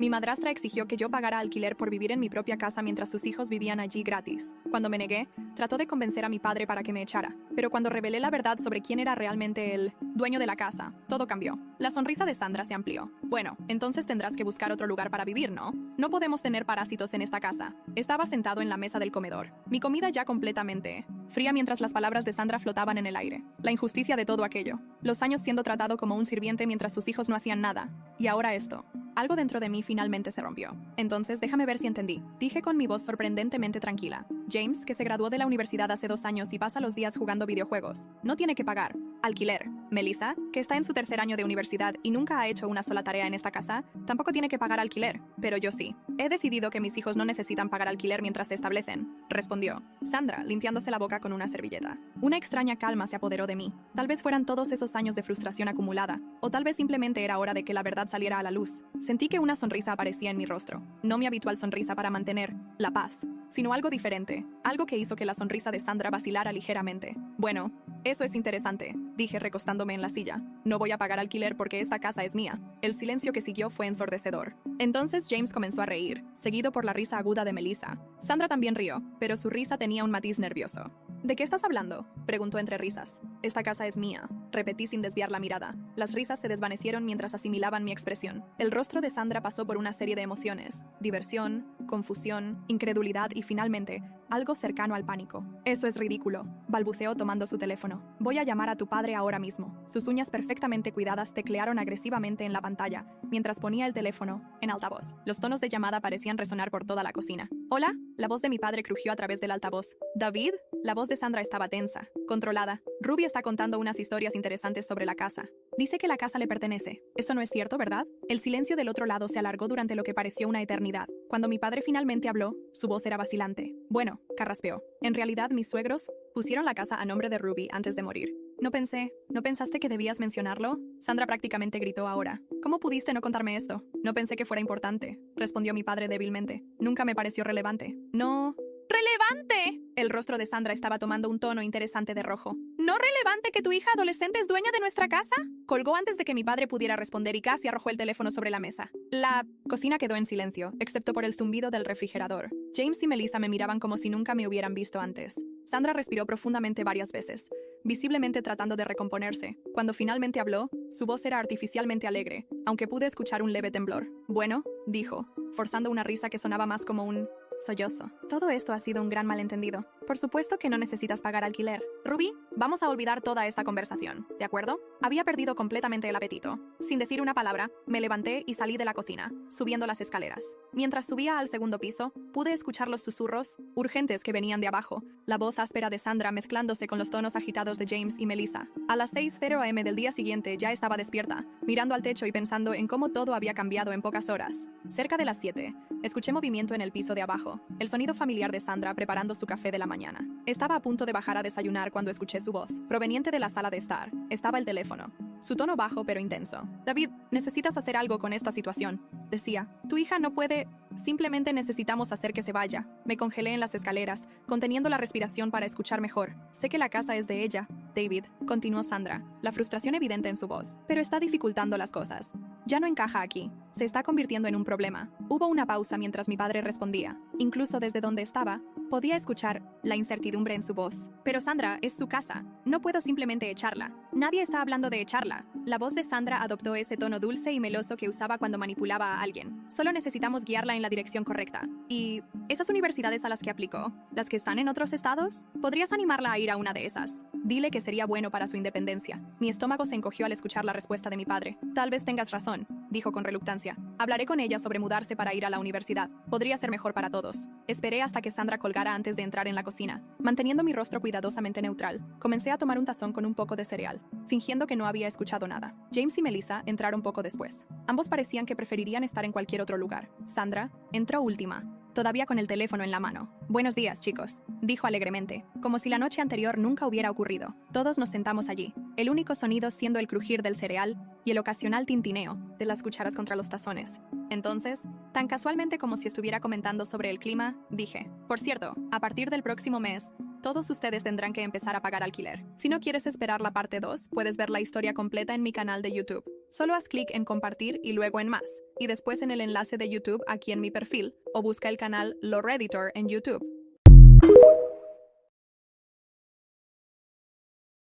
Mi madrastra exigió que yo pagara alquiler por vivir en mi propia casa mientras sus hijos vivían allí gratis. Cuando me negué, trató de convencer a mi padre para que me echara. Pero cuando revelé la verdad sobre quién era realmente el dueño de la casa, todo cambió. La sonrisa de Sandra se amplió. Bueno, entonces tendrás que buscar otro lugar para vivir, ¿no? No podemos tener parásitos en esta casa. Estaba sentado en la mesa del comedor. Mi comida ya completamente fría mientras las palabras de Sandra flotaban en el aire. La injusticia de todo aquello. Los años siendo tratado como un sirviente mientras sus hijos no hacían nada. Y ahora esto. Algo dentro de mí finalmente se rompió. Entonces, déjame ver si entendí. Dije con mi voz sorprendentemente tranquila. James, que se graduó de la universidad hace 2 años y pasa los días jugando videojuegos, no tiene que pagar alquiler. Melissa, que está en su 3er año de universidad y nunca ha hecho una sola tarea en esta casa, tampoco tiene que pagar alquiler. Pero yo sí. He decidido que mis hijos no necesitan pagar alquiler mientras se establecen, respondió Sandra, limpiándose la boca con una servilleta. Una extraña calma se apoderó de mí. Tal vez fueran todos esos años de frustración acumulada, o tal vez simplemente era hora de que la verdad saliera a la luz. Sentí que una sonrisa aparecía en mi rostro. No mi habitual sonrisa para mantener la paz, sino algo diferente, algo que hizo que la sonrisa de Sandra vacilara ligeramente. Bueno, eso es interesante, dije recostándome en la silla. No voy a pagar alquiler porque esta casa es mía. El silencio que siguió fue ensordecedor. Entonces James comenzó a reír, seguido por la risa aguda de Melissa. Sandra también rió, pero su risa tenía un matiz nervioso. ¿De qué estás hablando?, preguntó entre risas. Esta casa es mía, repetí sin desviar la mirada. Las risas se desvanecieron mientras asimilaban mi expresión. El rostro de Sandra pasó por una serie de emociones: diversión, confusión, incredulidad y finalmente, algo cercano al pánico. Eso es ridículo, balbuceó tomando su teléfono. Voy a llamar a tu padre ahora mismo. Sus uñas perfectamente cuidadas teclearon agresivamente en la pantalla, mientras ponía el teléfono en altavoz. Los tonos de llamada parecían resonar por toda la cocina. ¿Hola? La voz de mi padre crujió a través del altavoz. ¿David? La voz de Sandra estaba tensa, controlada. Ruby está contando unas historias interesantes sobre la casa. Dice que la casa le pertenece. Eso no es cierto, ¿verdad? El silencio del otro lado se alargó durante lo que pareció una eternidad. Cuando mi padre finalmente habló, su voz era vacilante. Bueno, carraspeó. En realidad, mis suegros pusieron la casa a nombre de Ruby antes de morir. ¿No pensaste que debías mencionarlo? Sandra prácticamente gritó ahora. ¿Cómo pudiste no contarme esto? No pensé que fuera importante, respondió mi padre débilmente. Nunca me pareció relevante. No... ¡Relevante! El rostro de Sandra estaba tomando un tono interesante de rojo. ¿No relevante que tu hija adolescente es dueña de nuestra casa? Colgó antes de que mi padre pudiera responder y casi arrojó el teléfono sobre la mesa. La cocina quedó en silencio, excepto por el zumbido del refrigerador. James y Melissa me miraban como si nunca me hubieran visto antes. Sandra respiró profundamente varias veces, visiblemente tratando de recomponerse. Cuando finalmente habló, su voz era artificialmente alegre, aunque pude escuchar un leve temblor. Bueno, dijo, forzando una risa que sonaba más como un sollozo. Todo esto ha sido un gran malentendido. Por supuesto que no necesitas pagar alquiler. Ruby, vamos a olvidar toda esta conversación, ¿de acuerdo? Había perdido completamente el apetito. Sin decir una palabra, me levanté y salí de la cocina, subiendo las escaleras. Mientras subía al 2º piso, pude escuchar los susurros urgentes que venían de abajo, la voz áspera de Sandra mezclándose con los tonos agitados de James y Melissa. A las 6:00 am del día siguiente ya estaba despierta, mirando al techo y pensando en cómo todo había cambiado en pocas horas. Cerca de las 7, escuché movimiento en el piso de abajo, el sonido familiar de Sandra preparando su café de la mañana. Estaba a punto de bajar a desayunar cuando escuché su voz. Proveniente de la sala de estar, estaba el teléfono. Su tono bajo pero intenso. David, necesitas hacer algo con esta situación, decía. Tu hija no puede... Simplemente necesitamos hacer que se vaya. Me congelé en las escaleras, conteniendo la respiración para escuchar mejor. Sé que la casa es de ella, David, continuó Sandra, la frustración evidente en su voz. Pero está dificultando las cosas. Ya no encaja aquí. Se está convirtiendo en un problema. Hubo una pausa mientras mi padre respondía. Incluso desde donde estaba, podía escuchar la incertidumbre en su voz. Pero Sandra, es su casa. No puedo simplemente echarla. Nadie está hablando de echarla. La voz de Sandra adoptó ese tono dulce y meloso que usaba cuando manipulaba a alguien. Solo necesitamos guiarla en la dirección correcta. ¿Y esas universidades a las que aplicó? ¿Las que están en otros estados? ¿Podrías animarla a ir a una de esas? Dile que sería bueno para su independencia. Mi estómago se encogió al escuchar la respuesta de mi padre. Tal vez tengas razón, dijo con reluctancia. Hablaré con ella sobre mudarse para ir a la universidad. Podría ser mejor para todos. Esperé hasta que Sandra colgara antes de entrar en la cocina. Manteniendo mi rostro cuidadosamente neutral, comencé a tomar un tazón con un poco de cereal, fingiendo que no había escuchado nada. James y Melissa entraron poco después. Ambos parecían que preferirían estar en cualquier otro lugar. Sandra entró última, todavía con el teléfono en la mano. Buenos días, chicos, dijo alegremente, como si la noche anterior nunca hubiera ocurrido. Todos nos sentamos allí, el único sonido siendo el crujir del cereal y el ocasional tintineo de las cucharas contra los tazones. Entonces, tan casualmente como si estuviera comentando sobre el clima, dije, por cierto, a partir del próximo mes, todos ustedes tendrán que empezar a pagar alquiler. Si no quieres esperar la parte 2, puedes ver la historia completa en mi canal de YouTube. Solo haz clic en compartir y luego en más, y después en el enlace de YouTube aquí en mi perfil, o busca el canal Lo Redditor en YouTube.